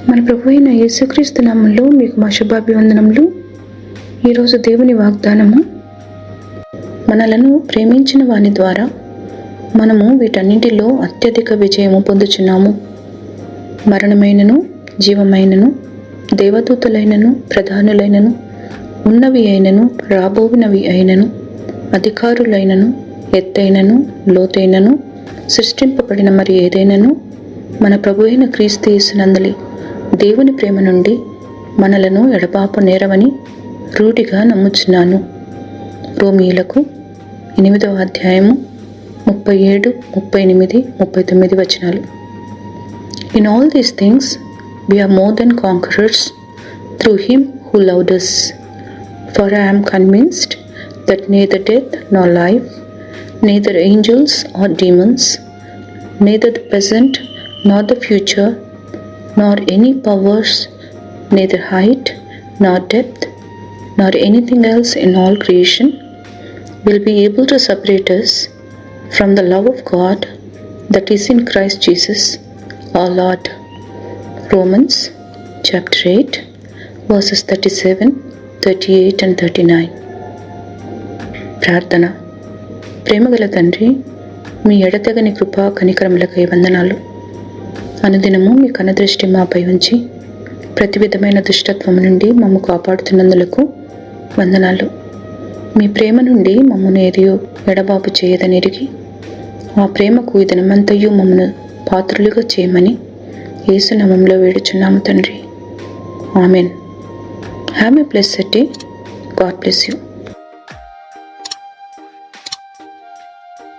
మన ప్రభు అయిన యేసుక్రీస్తు నామములో మీకు మా శుభాభివందనములు. ఈరోజు దేవుని వాగ్దానము, మనలను ప్రేమించిన వాని ద్వారా మనము వీటన్నింటిలో అత్యధిక విజయము పొందుచున్నాము. మరణమైనను జీవమైనను దేవదూతలైనను ప్రధానులైనను ఉన్నవి అయినను రాబోవినవి అయినను అధికారులైనను ఎత్తైనను లోతైనను సృష్టింపబడిన మరి ఏదైనను మన ప్రభు అయిన క్రీస్తు యేసునందలి దేవుని ప్రేమ నుండి మనలను ఎడబాపు నేరవని రూఢిగా నమ్ముచున్నాను. రోమీయులకు 8వ అధ్యాయము 37, 38, 39 వచనాలు. In all these things we are more than conquerors through him who loved us. For I am convinced that neither death nor life, neither angels or demons, neither the present nor the future, nor any powers, neither height nor depth, nor anything else in all creation will be able to separate us from the love of God that is in Christ Jesus our Lord. Romans chapter 8 verses 37, 38 and 39. ప్రార్థన. ప్రేమగల తండ్రి, మీ ఎడతెగని కృపా కనికరములకై వందనాలు. అనుదినము మీ కనుదృష్టి మాపై ఉంచి ప్రతి విధమైన దుష్టత్వము నుండి మమ్ము కాపాడుతున్నందులకు వందనాలు. మీ ప్రేమ నుండి మమ్మను ఏదియో ఎడబాపు చేయదనిరిగి ఆ ప్రేమకు ఈ దినమంతయు మమ్మను పాత్రులుగా చేయమని యేసు నామములో వేడుచున్నాము తండ్రి. Amen. Have a blessed day. God bless you.